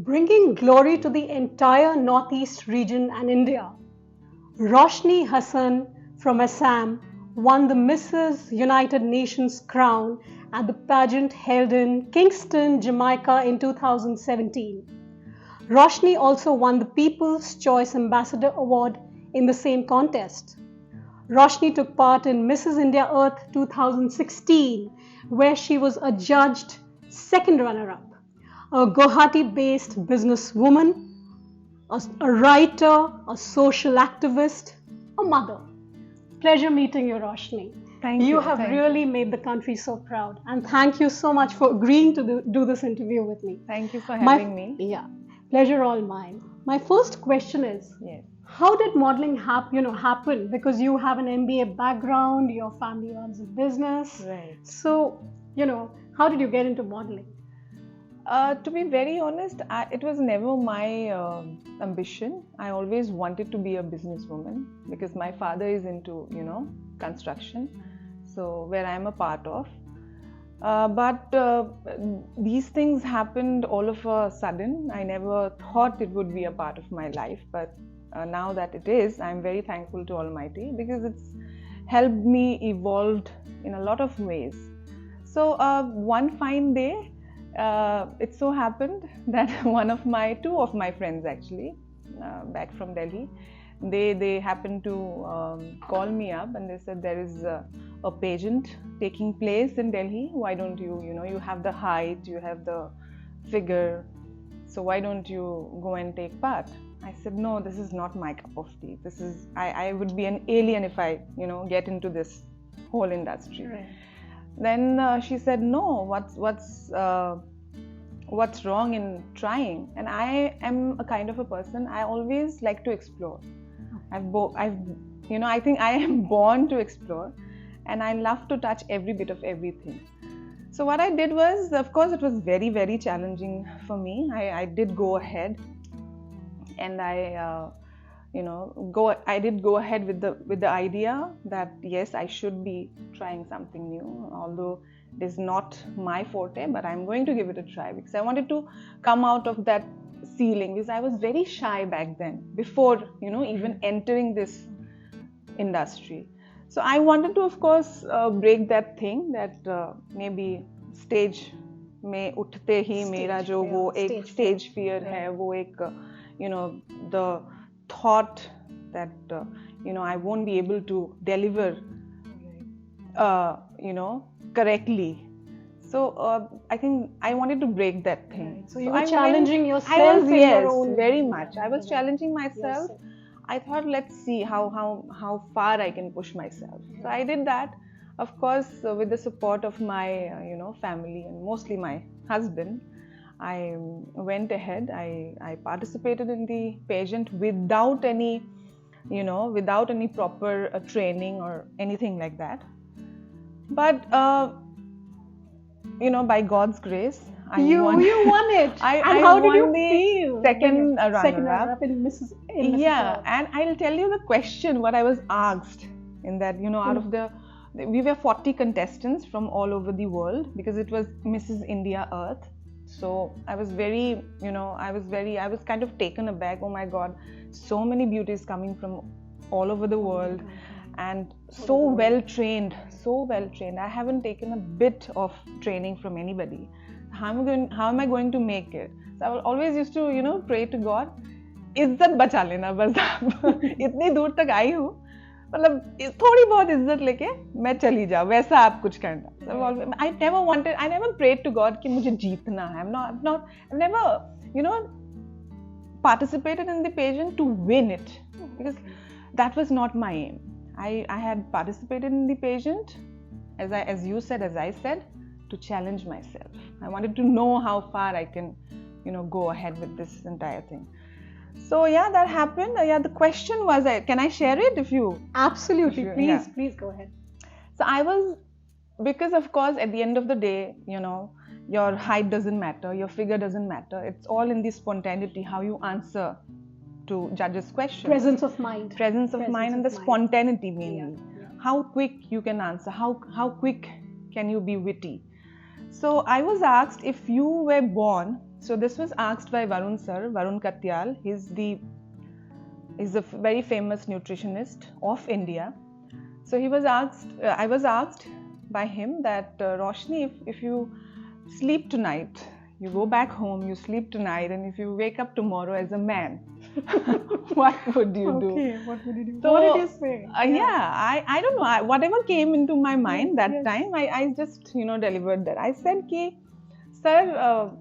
bringing glory to the entire Northeast region and India. Roshni Hassan from Assam won the Mrs. United Nations crown at the pageant held in Kingston, Jamaica in 2017. Roshni also won the People's Choice Ambassador Award in the same contest. Roshni took part in Mrs. India Earth 2016, where she was adjudged second runner-up. A Guwahati-based businesswoman, a writer, a social activist, a mother. Pleasure meeting you, Roshni. Thank you. You have really made the country so proud. And thank you so much for agreeing to do this interview with me. Thank you for having me. Yeah, pleasure all mine. My first question is, Yes. how did modeling happen? Because you have an MBA background, your family runs a business. Right. So, how did you get into modeling? To be very honest, it was never my ambition. I always wanted to be a businesswoman because my father is into, construction, so where I'm a part of. But these things happened all of a sudden. I never thought it would be a part of my life, but now that it is, I'm very thankful to Almighty because it's helped me evolve in a lot of ways. So one fine day, it so happened that two of my friends actually, back from Delhi, they happened to call me up and they said there is a pageant taking place in Delhi. Why don't you, you have the height, you have the figure, so why don't you go and take part? I said, no, this is not my cup of tea. I would be an alien if I, get into this whole industry. Right. Then she said, no, what's wrong in trying? And I am a kind of a person, I always like to explore. I think I am born to explore, and I love to touch every bit of everything. So what I did was, of course, it was very, very challenging for me. I did go ahead, and I did go ahead with the idea that yes, I should be trying something new, although it is not my forte, but I'm going to give it a try because I wanted to come out of that ceiling, because I was very shy back then before even entering this industry. So I wanted to, of course, break that thing that maybe stage में उठते ही मेरा जो वो एक stage fear है, वो एक the thought that I won't be able to deliver correctly. So I think I wanted to break that thing. So you were challenging yourself. I was, yes, very much. I was challenging myself. Yes. I thought, let's see how far I can push myself. So I did that, of course, with the support of my family and mostly my husband. I went ahead. I participated in the pageant without any proper training or anything like that. But by God's grace, you won it. And how did you feel? Second runner-up in Mrs. Yeah, and I'll tell you the question what I was asked in that, out of we were 40 contestants from all over the world because it was Mrs. India Earth. So I was very, I was kind of taken aback. Oh my God, so many beauties coming from all over the world. And so well trained. I haven't taken a bit of training from anybody. How am I going to make it? So I always used to, pray to God, इज्जत बचा लेना बस आप इतनी दूर तक आई हूँ, मतलब थोड़ी बहुत इज्जत लेके मैं चली जाऊँ, वैसा आप कुछ करना. So I never prayed to God कि मुझे जीतना है. I've never, participated in the pageant to win it because that was not my aim. I had participated in the pageant, as you said, as I said, to challenge myself. I wanted to know how far I can, go ahead with this entire thing. So yeah, that happened. The question was, can I share it if you? Absolutely, please go ahead. So because of course at the end of the day, your height doesn't matter, your figure doesn't matter. It's all in the spontaneity, how you answer to judges' questions. Presence of mind And the spontaneity mainly. Yeah. How quick you can answer, how quick can you be witty. So I was asked, if you were born So this was asked by Varun sir, Varun Katyal. He's a very famous nutritionist of India. So he was asked, I was asked by him that Roshni, if you sleep tonight, you go back home, you sleep tonight, and if you wake up tomorrow as a man, what would you do? Okay, what would you do? So, What did you say? I don't know. Whatever came into my mind that Yes. time, I just delivered that. I said, "Ki, sir,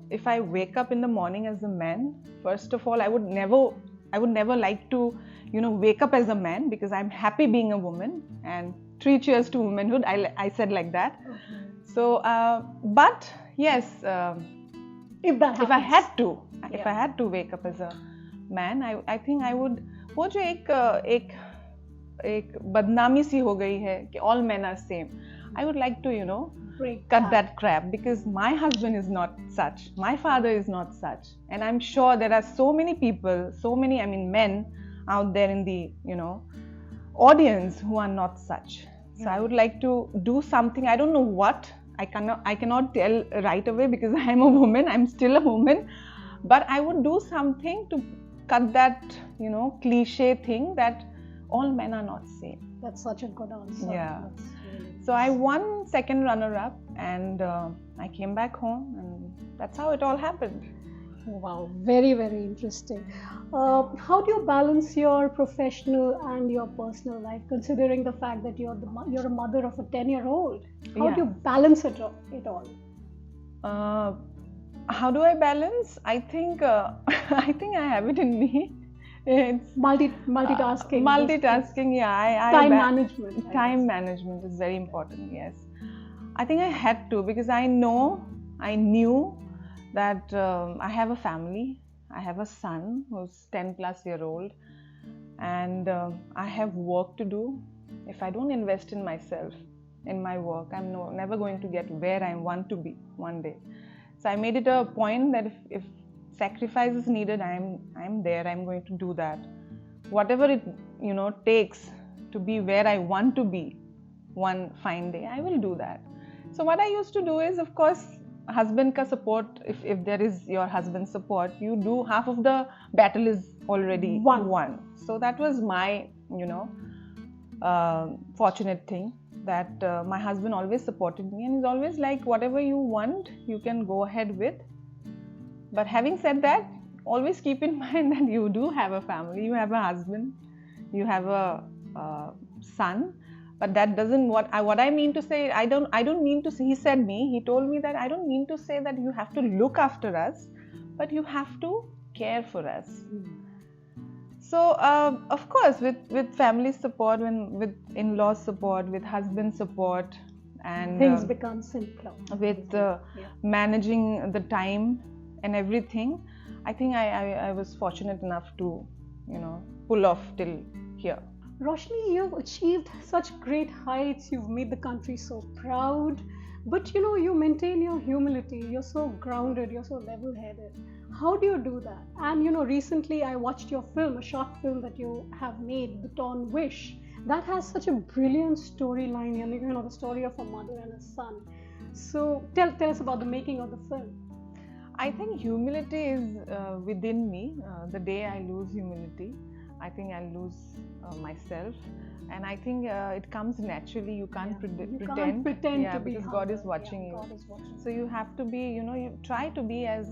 if I wake up in the morning as a man, first of all, I would never like to, wake up as a man because I'm happy being a woman and 3 cheers to womanhood." I said like that. Okay. So, but yes, If that if I happens. had to wake up as a man, I think I would. वो जो एक बदनामी सी हो गई है कि all men are same. I would like to Break cut that crap because my husband is not such, my father is not such, and I'm sure there are so many people, men out there in the audience who are not such. So I would like to do something. I don't know what. I cannot tell right away because I am a woman. I'm still a woman, but I would do something to cut that cliche thing that all men are not same. That's such a good answer. Yeah. That's really So I won second runner-up, and I came back home, and that's how it all happened. Wow, very, very interesting. How do you balance your professional and your personal life, considering the fact that you're a mother of a 10-year-old? How do you balance it all? How do I balance? I think I have it in me. It's Multitasking. Multitasking, yeah. Management. Time management is very important. Yes, I think I had to because I knew that I have a family. I have a son who's 10+-year-old, and I have work to do. If I don't invest in myself, in my work, I'm never going to get where I want to be one day. So I made it a point that if sacrifice is needed, I'm there. I'm going to do that. Whatever it takes to be where I want to be one fine day, I will do that. So what I used to do is, of course, husband ka support. If there is your husband's support, you do half of the battle is already won. So that was my fortunate thing that my husband always supported me, and he's always like, whatever you want, you can go ahead with. But having said that, always keep in mind that you do have a family, you have a husband, you have a son. But that doesn't what I mean to say. I don't mean to say. He told me that I don't mean to say that you have to look after us, but you have to care for us. So of course, with family support, with in-laws support, with husband support, and things become simpler. With managing the time and everything, I think I was fortunate enough to pull off till here. Roshni, you've achieved such great heights. You've made the country so proud, but you maintain your humility. You're so grounded. You're so level-headed. How do you do that? And recently I watched your film, a short film that you have made, The Torn Wish. That has such a brilliant storyline. The story of a mother and a son. So tell us about the making of the film. I think humility is within me. The day I lose humility, I think I'll lose myself, and I think it comes naturally. You can't pretend to be because humble. God is watching you. God is watching. So you have to be, you try to be as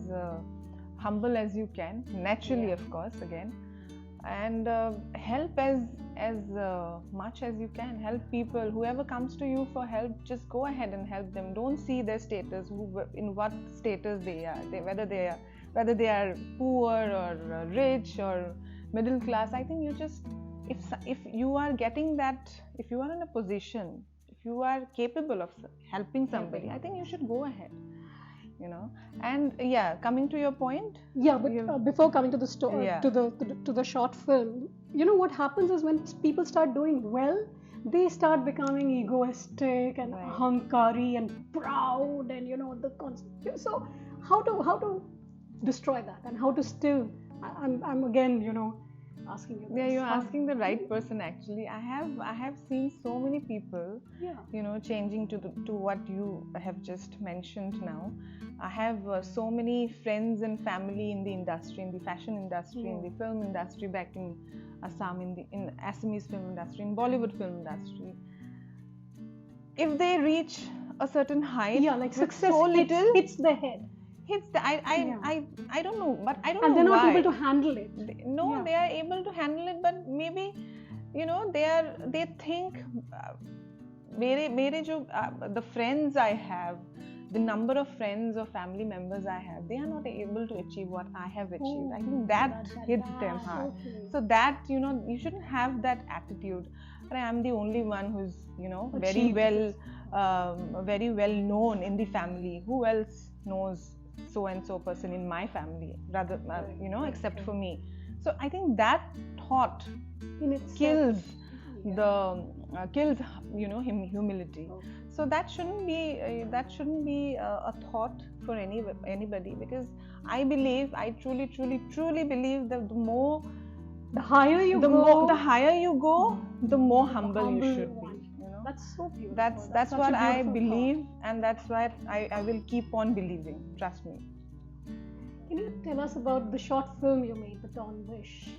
humble as you can, naturally, of course, again, and help as much as you can. Help people. Whoever comes to you for help, just go ahead and help them. Don't see their status, in what status they are, whether they are poor or rich or middle class. I think you just, if you are getting that, if you are in a position, if you are capable of helping somebody, I think you should go ahead. And coming to your point. But before coming to the story, to the short film, what happens is when people start doing well, they start becoming egoistic and hankari and proud, and so how to destroy that, and how to still, I'm again asking you this. Yeah, you're asking the right person actually. I have seen so many people, changing to what you have just mentioned now. I have so many friends and family in the industry, in the fashion industry, in the film industry back in Assam, in Assamese film industry, in Bollywood film industry. If they reach a certain height, like success so little hits their head. I don't know, but I don't know why. And they're not able to handle it. They are able to handle it, but maybe they think the friends I have, the number of friends or family members I have, they are not able to achieve what I have achieved. I think that hits them hard. Okay. So that you shouldn't have that attitude. But I am the only one who's very well known in the family. Who else knows so and so person in my family, rather except for me? So I think that thought kills humility. Okay. So that shouldn't be a thought for anybody, because I truly believe that the higher you go, the more humble you should be. That's so beautiful. That's what I believe, and that's what I will keep on believing. Trust me. Can you tell us about the short film you made, The Torn Wish?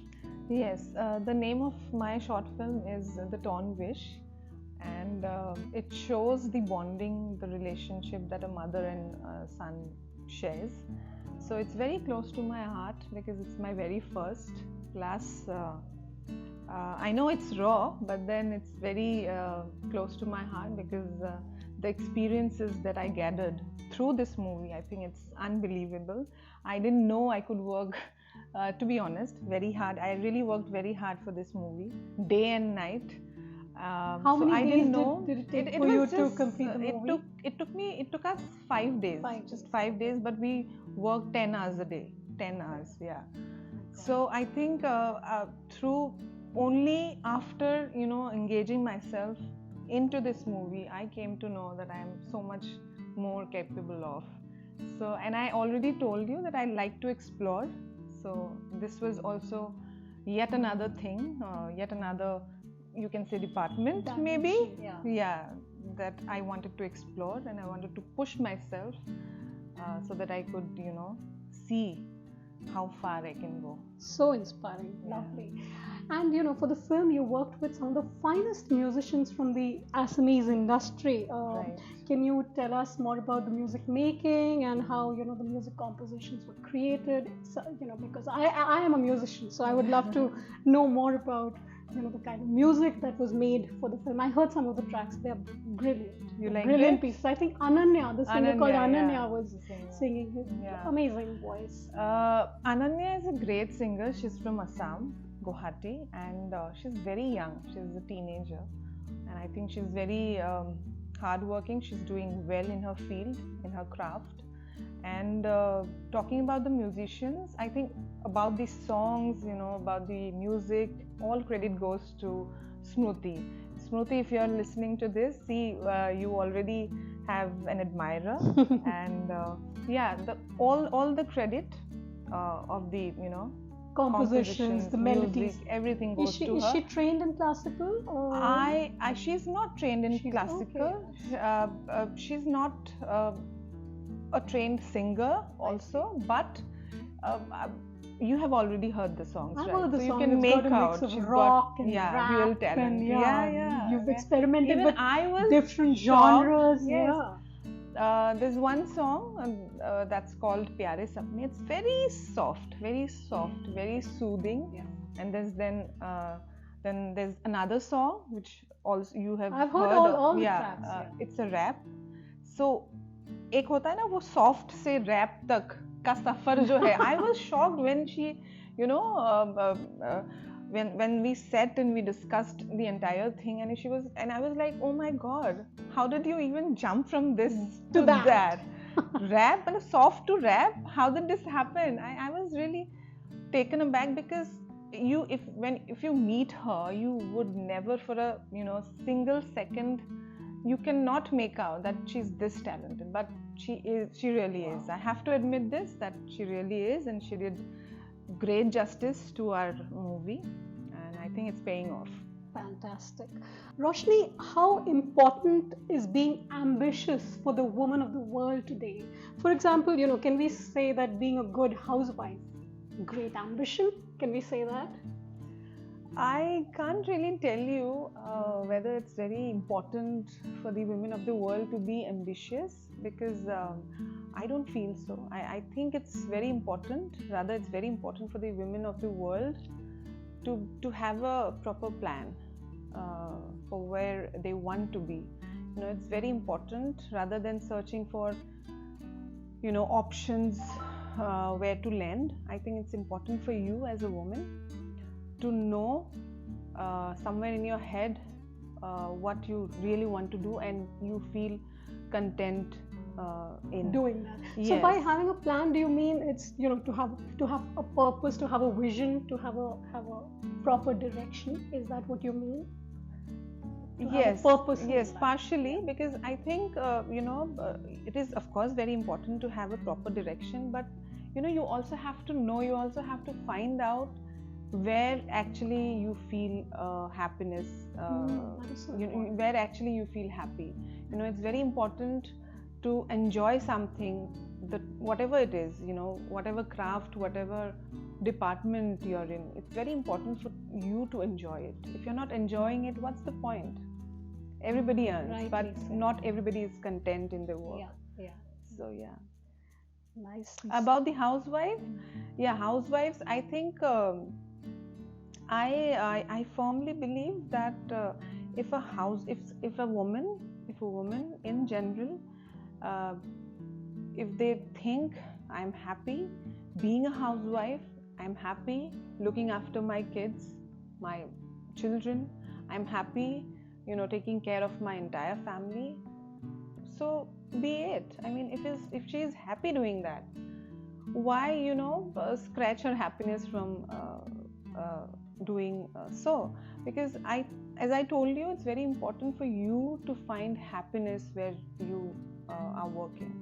Yes, the name of my short film is The Torn Wish, and it shows the bonding, the relationship that a mother and son shares. So it's very close to my heart because it's my very first. Plus, I know it's raw, but then it's very close to my heart because the experiences that I gathered through this movie, I think it's unbelievable. I didn't know I could work, to be honest, very hard. I really worked very hard for this movie, day and night. How many days did it take for you to complete the movie? It took us 5 days, just 5 days, but we worked 10 hours a day, 10 hours, yeah. So I think through only after engaging myself into this movie, I came to know that I am so much more capable of. So, and I already told you that I like to explore. So this was also yet another thing, yet another, you can say, department maybe. Yeah, that I wanted to explore, and I wanted to push myself so that I could see how far I can go. So inspiring, lovely. And for the film you worked with some of the finest musicians from the Assamese industry. Right. Can you tell us more about the music making and how the music compositions were created? So, because I am a musician, so I would love to know more about the kind of music that was made for the film. I heard some of the tracks; they are brilliant. You like brilliant it? Pieces. I think Ananya, the singer called Ananya, was singing his amazing voice. Ananya is a great singer. She's from Assam, Guwahati, and she's very young. She's a teenager, and I think she's very hardworking. She's doing well in her field, in her craft. And talking about the musicians, I think about the songs, about the music, all credit goes to Smruti. Smruti, if you're listening to this, see, you already have an admirer, and all the credit of the compositions, the melodies, music, everything goes to her. Is she trained in classical? Or? She's not trained in classical. Okay. She's not a trained singer also, but you have already heard the songs, I've right? heard the so song. You can it's make got a out mix of she's rock got and rap real talent. And you've experimented Even with I was different shocked. genres. Yes. Yeah. There's one song that's called Pyare Sapne. It's very soft, very soothing. Yeah. And then there's another song which also you have I've heard all the tracks. It's a rap. So एक होता है ना वो soft से rap तक का सफर जो है. I was shocked when she, when we sat and we discussed the entire thing, and I was like, oh my god, how did you even jump from this to that? Rap and soft to rap, how did this happen? I was really taken aback, because if you meet her, you would never for a single second, you cannot make out that she's this talented, but she really is. I have to admit this, that she really is, and she did great justice to our movie, and I think it's paying off. Fantastic. Roshni, how important is being ambitious for the woman of the world today? For example, can we say that being a good housewife, great ambition? Can we say that? I can't really tell you whether it's very important for the women of the world to be ambitious, because I don't feel so. I think it's very important, rather it's very important for the women of the world to have a proper plan for where they want to be. It's very important, rather than searching for options where to land. I think it's important for you as a woman to know somewhere in your head what you really want to do, and you feel content in doing that. Yes. So by having a plan, do you mean it's to have a purpose, to have a vision, to have a proper direction? Is that what you mean? Yes, purpose. Yes, partially, because I think it is of course very important to have a proper direction, but you also have to know, you also have to find out where actually you feel happiness, where actually you feel happy. It's very important to enjoy something, that whatever it is, whatever craft, whatever department you're in, it's very important for you to enjoy it. If you're not enjoying it, what's the point? Everybody earns, right, but exactly. Not everybody is content in their work. Yeah. So yeah. Nice. About the housewife, housewives, I think I firmly believe that if a woman in general, if they think I'm happy being a housewife, I'm happy looking after my kids, my children, I'm happy taking care of my entire family, so be it. I mean, if she is happy doing that, why scratch her happiness from doing so? Because as I told you, it's very important for you to find happiness where you are working.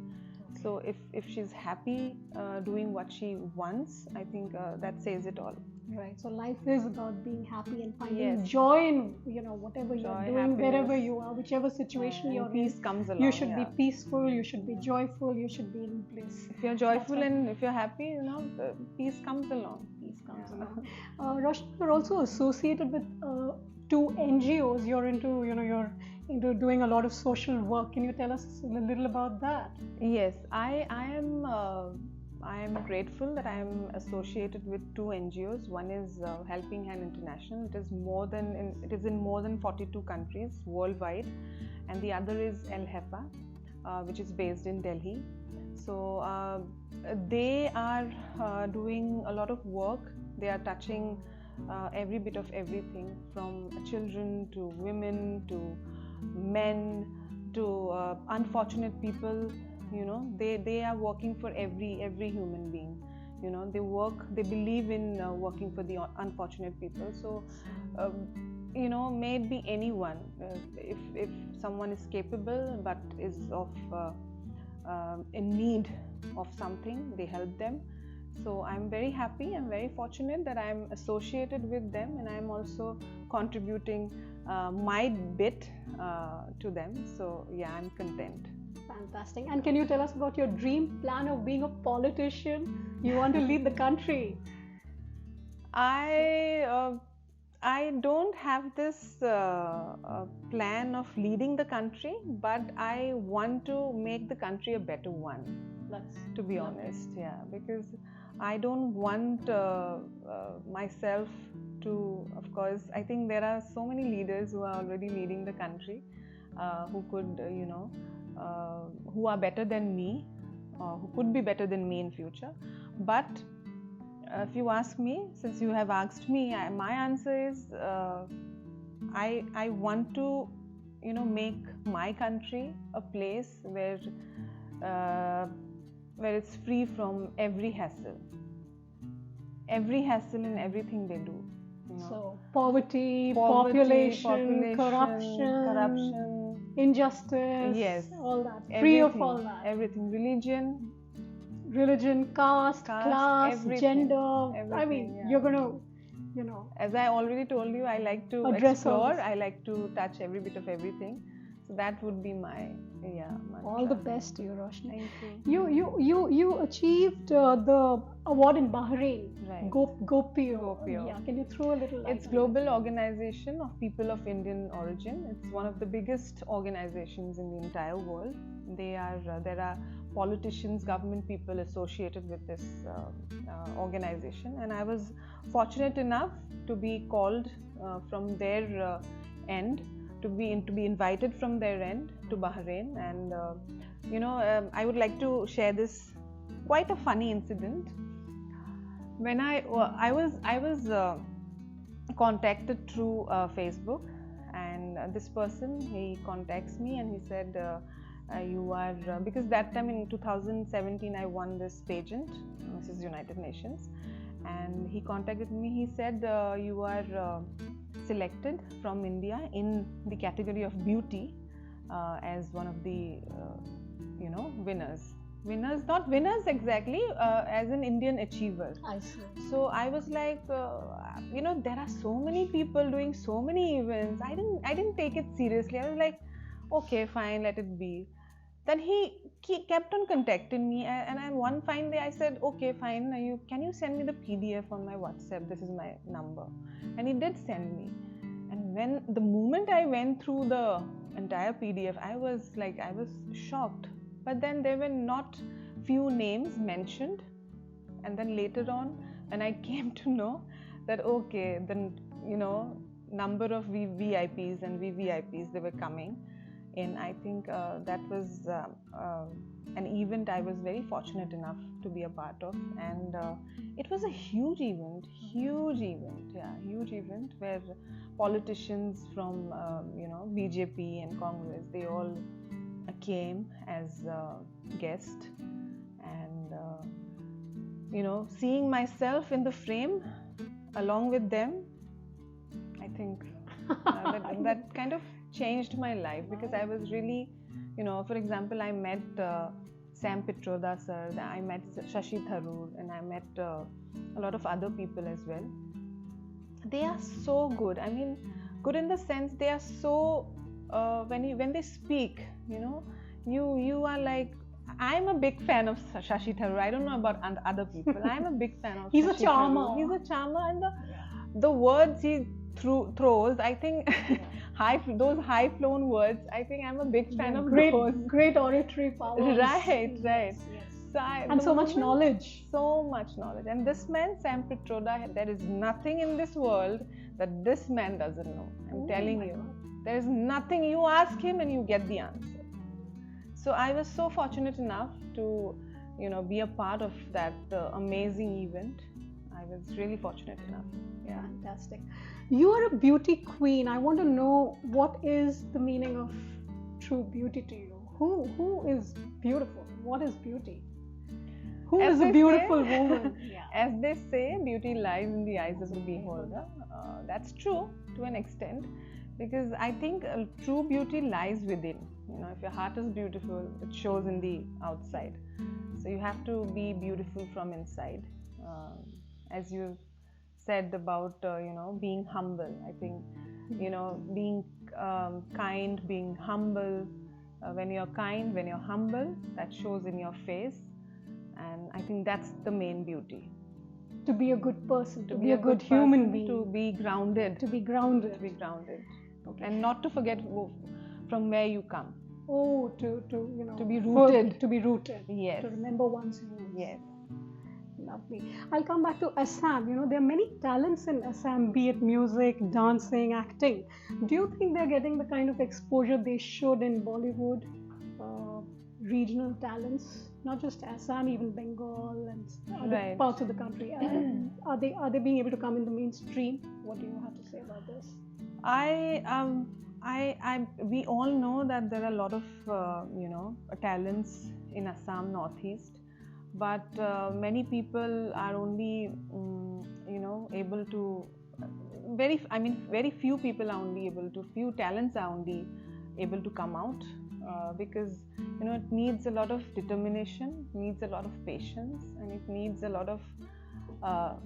Okay. So if she's happy doing what she wants, I think that says it all. Right. So life is about being happy and finding joy in whatever you're doing, happiness, wherever you are, whichever situation you're in. Peace comes along. You should be peaceful. You should be joyful. You should be in bliss. If you're joyful and if you're happy, peace comes along. Peace comes along. Roshni, you're also associated with two NGOs. You're into you're into doing a lot of social work. Can you tell us a little about that? Yes, I am grateful that I am associated with two NGOs. One is Helping Hand International. It is in more than 42 countries worldwide, and the other is El Hefa, which is based in Delhi. So they are doing a lot of work. They are touching every bit of everything, from children to women to men to unfortunate people. They are working for every human being. They believe in working for the unfortunate people. So may it be anyone, if someone is capable but is in need of something, they help them. So I'm very happy, I'm very fortunate that I'm associated with them, and I'm also contributing my bit to them. So yeah, I'm content. Fantastic. And can you tell us about your dream plan of being a politician? You want to lead the country. I don't have this plan of leading the country, but I want to make the country a better one. To be honest, because I don't want myself to, of course, I think there are so many leaders who are already leading the country, who could, who are better than me, who could be better than me in future. But if you ask me, since you have asked me, my answer is I want to, make my country a place where it's free from every hassle in everything they do. So poverty, population, corruption, injustice, yes, all that, free of all that. Everything, religion, religion, caste, class, everything, gender. I everything, mean, yeah. you're gonna, you know, As I already told you, I like to address all explore. this. I like to touch every bit of everything. So that would be my mantra. All the best to you, Roshni. Thank you. You achieved the award in Bahrain. Right. Gopio. Gopio. Yeah, can you throw a little light It's on Global Organization of People of Indian Origin. It's one of the biggest organizations in the entire world. There are politicians, government people associated with this organization, and I was fortunate enough to be called from their end, to be invited from their end to Bahrain. And I would like to share this quite a funny incident. When I was contacted through Facebook, and this person, he contacts me and he said, you are because that time in 2017 I won this pageant, Mrs. United Nations, and he contacted me. He said, you are selected from India in the category of beauty as one of the winners, not winners exactly, as an Indian achiever. I see. So I was like, there are so many people doing so many events. I didn't take it seriously. I was like, okay, fine, let it be. Then he kept on contacting me, and one fine day I said, okay, fine, can you send me the PDF on my WhatsApp? This is my number. And he did send me. And the moment I went through the entire PDF, I was shocked. But then there were not few names mentioned. And then later on, when I came to know that, okay, then, number of VIPs and VVIPs, they were coming in. I think that was an event I was very fortunate enough to be a part of. And it was a huge event where politicians from, BJP and Congress, they all came as guests, and seeing myself in the frame along with them, I think that kind of changed my life, because I was really, for example, I met Sam Pitroda sir, I met Shashi Tharoor, and I met a lot of other people as well. They are so good. I mean, good in the sense they are so when they speak, you are like, I'm a big fan of Shashi Tharoor. I don't know about other people. I'm a big fan of He's Shashi a charmer. Tharoor. He's a charmer, and the words he throws, I think, those high-flown words, I think I'm a big fan of those. Great oratory powers. Right. Yes. So so much knowledge. So much knowledge. And this man, Sam Pitroda, there is nothing in this world that this man doesn't know. I'm telling you. God. There is nothing. You ask him and you get the answer. So I was so fortunate enough to, be a part of that amazing event. I was really fortunate enough. Yeah, fantastic. You are a beauty queen. I want to know, what is the meaning of true beauty to you? Who is beautiful? What is beauty? Who is a beautiful woman? Yeah. As they say, beauty lies in the eyes of the beholder. That's true to an extent, because I think true beauty lies within. If your heart is beautiful, it shows in the outside. So you have to be beautiful from inside. As you said about being humble, I think being kind, being humble. When you're kind, when you're humble, that shows in your face, and I think that's the main beauty. To be a good person, to be a good human being, to be grounded, okay. And not to forget from where you come. Oh, to be rooted. To be rooted. Yes. To remember one's roots. Yes. Lovely. I'll come back to Assam. There are many talents in Assam, be it music, dancing, acting. Do you think they're getting the kind of exposure they should in Bollywood? Regional talents, not just Assam, even Bengal and other parts of the country. Are they being able to come in the mainstream? What do you have to say about this? We all know that there are a lot of talents in Assam Northeast, but many people are only able to very few people are only able to, few talents are only able to come out because it needs a lot of determination, needs a lot of patience, and it needs a lot of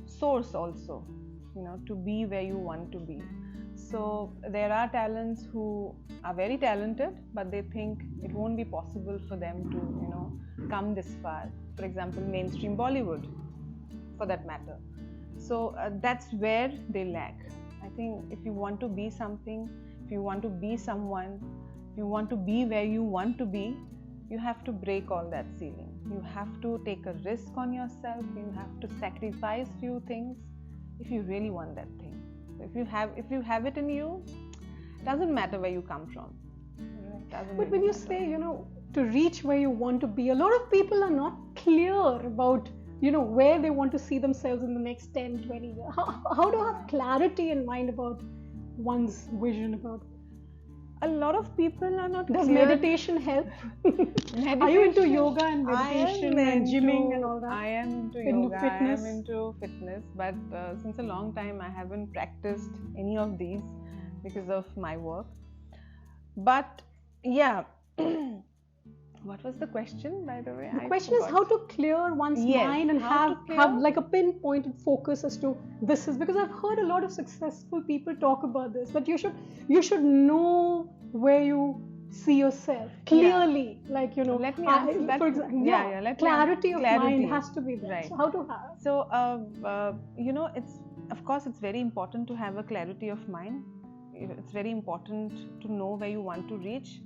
source also, to be where you want to be. So there are talents who are very talented, but they think it won't be possible for them to come this far. For example, mainstream Bollywood, for that matter. So that's where they lack. I think if you want to be something, if you want to be someone, if you want to be where you want to be, you have to break all that ceiling. You have to take a risk on yourself. You have to sacrifice few things if you really want that thing. If you have it in you, doesn't matter where you come from. But when you say, to reach where you want to be, a lot of people are not clear about, where they want to see themselves in the next 10, 20 years. How to have clarity in mind about one's vision about? A lot of people are not Does clear. meditation help? Are you into yoga and meditation and gymming and all that? I am into yoga, fitness? I am into fitness, but since a long time I haven't practiced any of these because of my work. But yeah, what was the question, by the way? The question is how to clear one's mind and have like a pinpointed focus as to this is, because I've heard a lot of successful people talk about this, that you should know where you see yourself clearly. Like, let me answer that. For example, clarity of mind has to be there. Right. So how to have? So it's very important to have a clarity of mind. It's very important to know where you want to reach.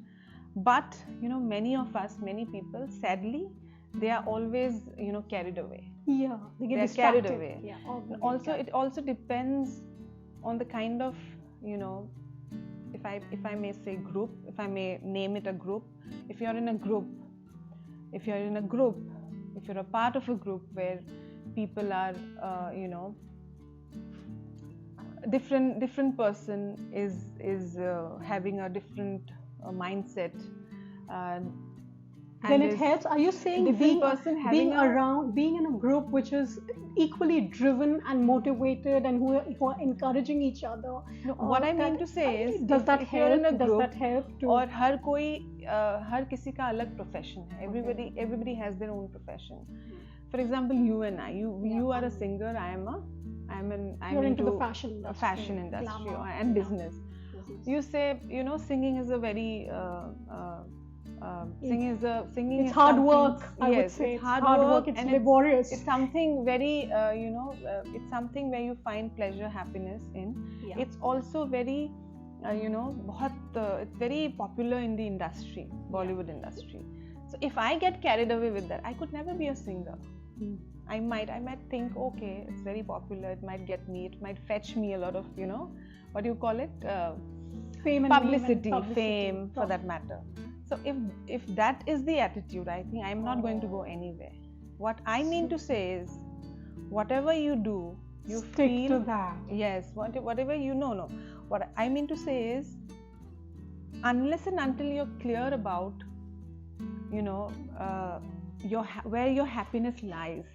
But many people, sadly, they are always carried away. Yeah, they get distracted. Carried away. Yeah, it also depends on the kind of if I may say group, if I may name it a group. If you're in a group, if you're a part of a group where people are different person is having a different mindset, then it helps. Are you saying being in a group which is equally driven and motivated and who are encouraging each other? No, what I mean to say is, does that help? Does that help to? और हर किसी का अलग profession है. Everybody has their own profession. For example, you and I, you are a singer. I'm into the fashion industry and business. You say, singing is a very singing is hard work. I would say it's hard work. It's laborious. It's something very it's something where you find pleasure, happiness in. Yeah. It's also very it's very popular in the industry, Bollywood industry. So if I get carried away with that, I could never be a singer. I might think, okay, it's very popular, it might fetch me a lot of what do you call it, fame, publicity, fame for that matter. So if that is the attitude, I think I'm not going to go anywhere. What I mean to say is, whatever you do, you stick to that. Yes, whatever no. What I mean to say is, unless and until you're clear about where your happiness lies,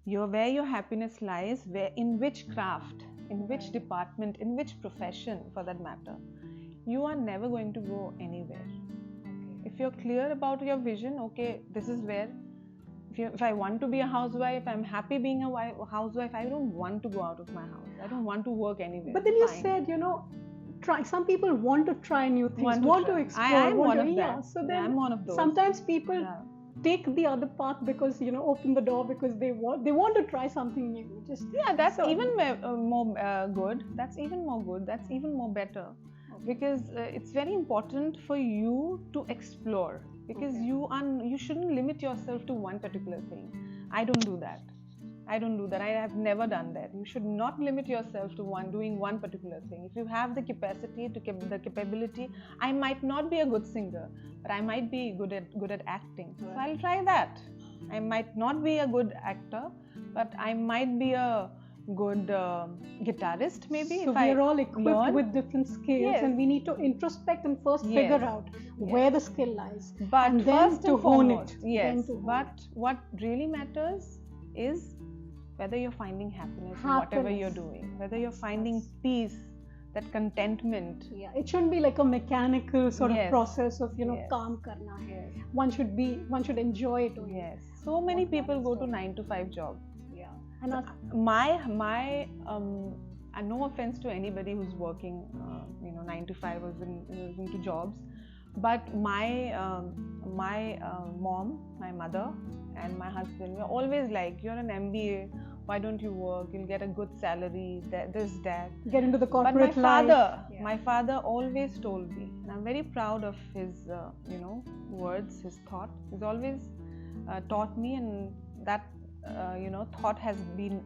where your happiness lies, in which craft, in which department, in which profession for that matter, you are never going to go anywhere. If you're clear about your vision, okay, this is where, if I want to be a housewife, I'm happy being a housewife, I don't want to go out of my house, I don't want to work anywhere. But then you said, try. Some people want to try new things, want to explore. I'm one of them. Yeah, so then I'm one of those. Sometimes people take the other path because open the door because they want to try something new. That's even more good. That's even more good. That's even more better, because it's very important for you to explore. Because you shouldn't limit yourself to one particular thing. I don't do that. I have never done that. You should not limit yourself to doing one particular thing. If you have the capacity, the capability, I might not be a good singer, but I might be good at acting. So I'll try that. I might not be a good actor, but I might be a good guitarist maybe. So we are all equipped with different skills, and we need to introspect and first figure out where the skill lies, but and then to hone it. Yes, but what really matters is whether you're finding happiness in whatever you're doing, whether you're finding peace that contentment. Yeah, it shouldn't be like a mechanical sort of Yes. process of Yes. काम करना है. Yes. One should enjoy it only. Yes, so many What people one go is to doing. 9 to 5 job. Yeah, and My and no offense to anybody who's working 9 to 5 or is into jobs, but my mom, my mother and my husband were always like, you're an MBA, why don't you work, you'll get a good salary, that. get into the But corporate my father always told me, and I'm very proud of his words, his thought. He's always taught me, and that thought has been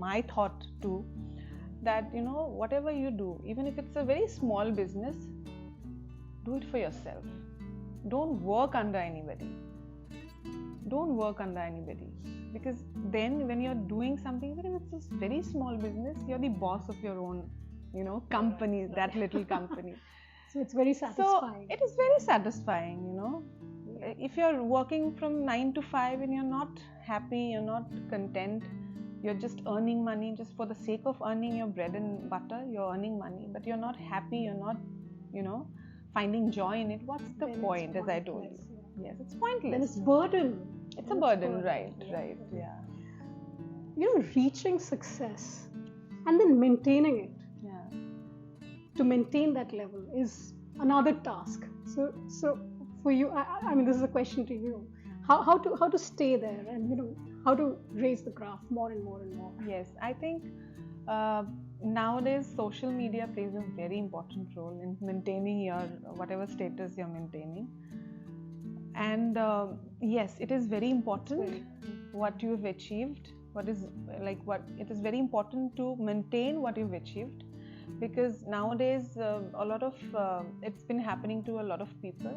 my thought too, that whatever you do, even if it's a very small business, do it for yourself. Don't work under anybody. Because then when you're doing something, even if it's a very small business, you're the boss of your own company, that little company. So it's very satisfying. So it is very satisfying. If you're working from 9 to 5 and you're not happy, you're not content, you're just earning money just for the sake of earning your bread and butter, you're earning money, but you're not happy, you're not finding joy in it, what's the Then point, it's as I told you? pointless, Yes, it's pointless. Then it's burden. It's a burden, right, yeah. Reaching success and then maintaining it. Yeah. To maintain that level is another task. So for you, I mean, this is a question to you. How to stay there, and how to raise the graph more and more and more. Yes, I think nowadays social media plays a very important role in maintaining your whatever status you're maintaining. And yes, it is very important what you've achieved. It is very important to maintain what you've achieved, because nowadays a lot of it's been happening to a lot of people.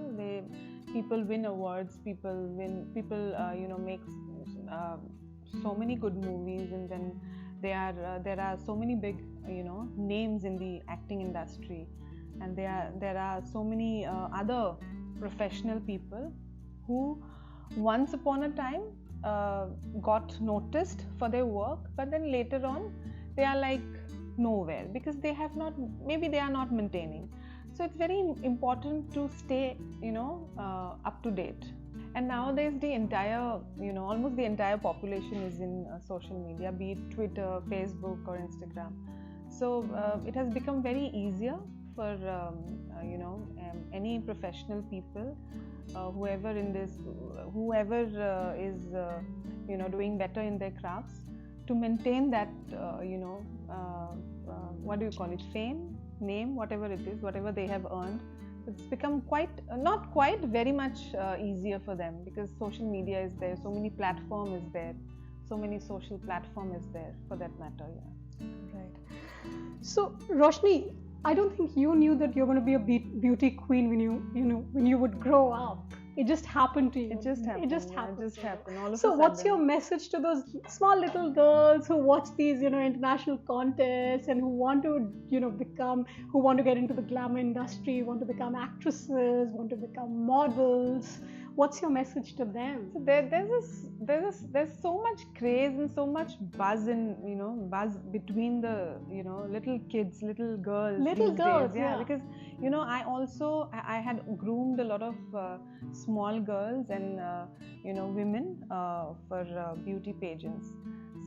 People win awards, people make so many good movies, and then there are so many big names in the acting industry, and there are so many other professional people who once upon a time got noticed for their work, but then later on they are like nowhere because they are not maintaining. So it's very important to stay up to date. And nowadays the entire almost the entire population is in social media, be it Twitter, Facebook or Instagram. So it has become very easier for any professional people, whoever is doing better in their crafts, to maintain that what do you call it, fame, name, whatever it is, whatever they have earned. It's become very much easier for them, because social media is there, so many platform is there, so many social platform is there for that matter. Yeah. Right. So Roshni, I don't think you knew that you're going to be a beauty queen when you would grow up. It just happened to you. It just happened. All of a So what's sudden. your message to those small little girls who watch these international contests and who want to get into the glamour industry, want to become actresses, want to become models? What's your message to them? So there's so much craze and so much buzz between the little kids, little girls these days. Yeah. Because I had groomed a lot of small girls and women for beauty pageants.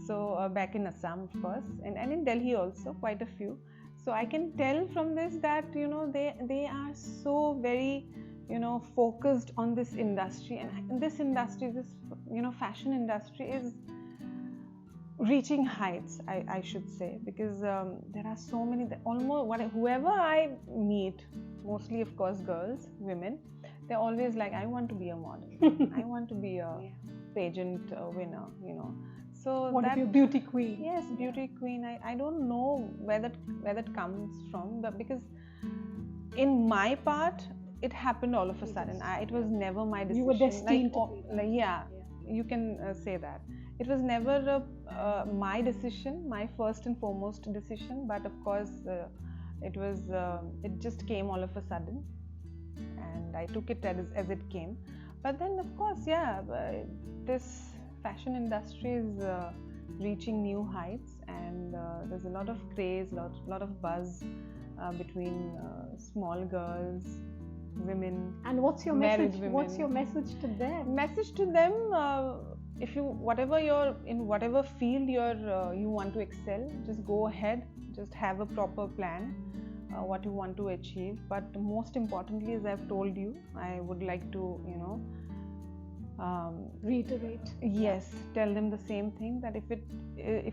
So back in Assam, of course, and in Delhi also, quite a few. So I can tell from this that they are so very focused on this industry, and this industry, this fashion industry is reaching heights, I should say, because there are so many, whoever I meet, mostly of course girls, women, they're always like, I want to be a model, I want to be a pageant winner, So want to be a beauty queen. Yes, beauty queen. I don't know where that comes from, but because in my part, it happened all of a sudden. It was never my decision. You were destined to be. Yeah, you can say that. It was never my decision, my first and foremost decision. But of course, it just came all of a sudden, and I took it as it came. But then, of course, this fashion industry is reaching new heights, and there's a lot of craze, lot of buzz between small girls, women. And what's your married message? women. What's your message to them? Message to them: if you whatever field you want to excel, just go ahead. Just have a proper plan. What you want to achieve, but most importantly, as I've told you, I would like to Reiterate. yes, tell them the same thing, that if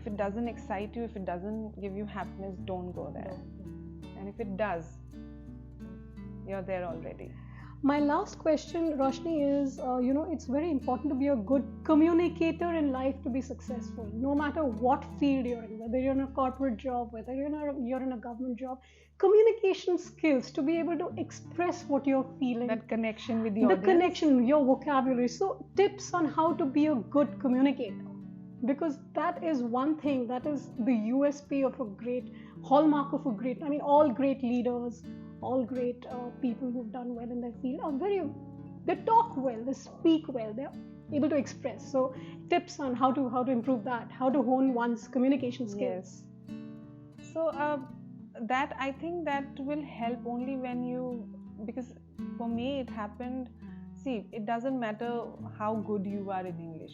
it doesn't excite you, if it doesn't give you happiness, don't go there. And if it does, you're there already. My last question, Roshni, is it's very important to be a good communicator in life to be successful, no matter what field you're in, whether you're in a corporate job, whether you're in a government job. Communication skills to be able to express what you're feeling, That connection with the the audience. connection, your vocabulary. So, tips on how to be a good communicator, because that is one thing, that is the USP of a great hallmark of a great. I mean, all great leaders, all great people who've done well in their field are they talk well, they speak well, they're able to express. So, tips on how to improve that, how to hone one's communication skills. Yes. So that, I think that will help only when you, because for me it happened. See, it doesn't matter how good you are in English.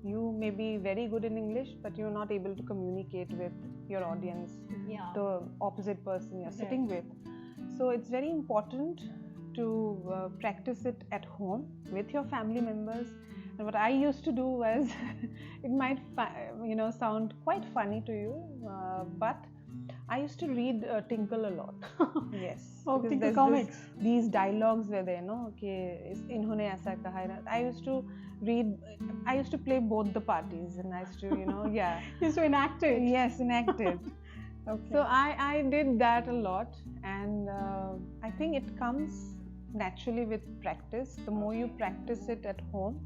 You may be very good in English, but you're not able to communicate with your audience, Yeah. the opposite person you're sitting with. So it's very important to practice it at home with your family members. And what I used to do was, it might sound quite funny to you, but I used to read Tinkle a lot. Yes. Oh, because Tinkle there's comics. these dialogues were there, no? Okay, inhone aisa kaha hai na. I used to read. I used to play both the parties, and I used to, yeah. Used to enact it. Yes, enacted. Okay. So I did that a lot, and I think it comes naturally with practice. The more you practice it at home,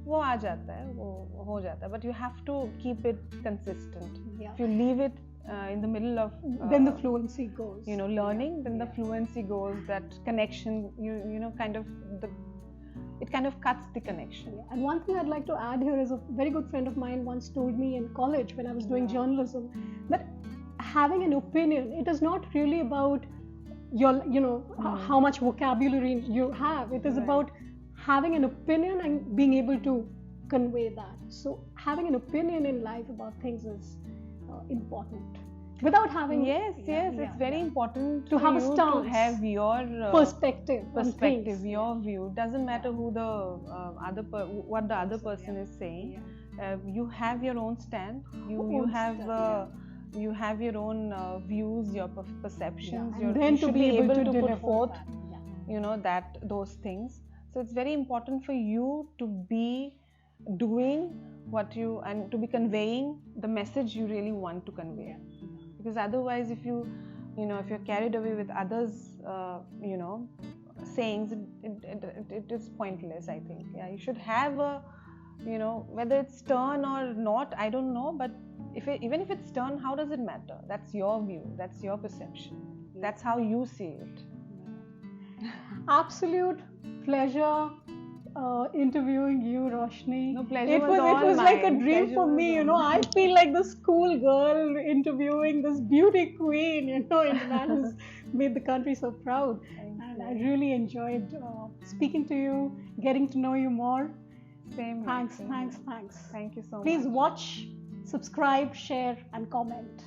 वो आ जाता है, वो हो जाता है. But you have to keep it consistent. Yeah. If you leave it in the middle of then the fluency goes. Learning, then the fluency goes. That connection, it kind of cuts the connection. Yeah. And one thing I'd like to add here is, a very good friend of mine once told me in college when I was doing journalism, that having an opinion, it is not really about your, how much vocabulary you have. It is about having an opinion and being able to convey that. So having an opinion in life about things is important. Without having it's very important to have a you stance, to have your perspective, your view. Doesn't matter who the what the other person is saying. You have your own stand. You have your own views, your perceptions. And then you should be able to put forth, that. those things. So it's very important for you to be doing and to be conveying the message you really want to convey. Because otherwise, if you're carried away with others, sayings, it is pointless, I think. Yeah, you should have a, whether it's turn or not, I don't know, but even if it's turn, how does it matter? That's your view, that's your perception, that's how you see it. Absolute pleasure interviewing you, Roshni. No, pleasure it was like a dream pleasure for me. I feel like the school girl interviewing this beauty queen. And that has made the country so proud. And I really enjoyed speaking to you, getting to know you more. Same. Thanks. Thank you so much. Please watch, subscribe, share, and comment.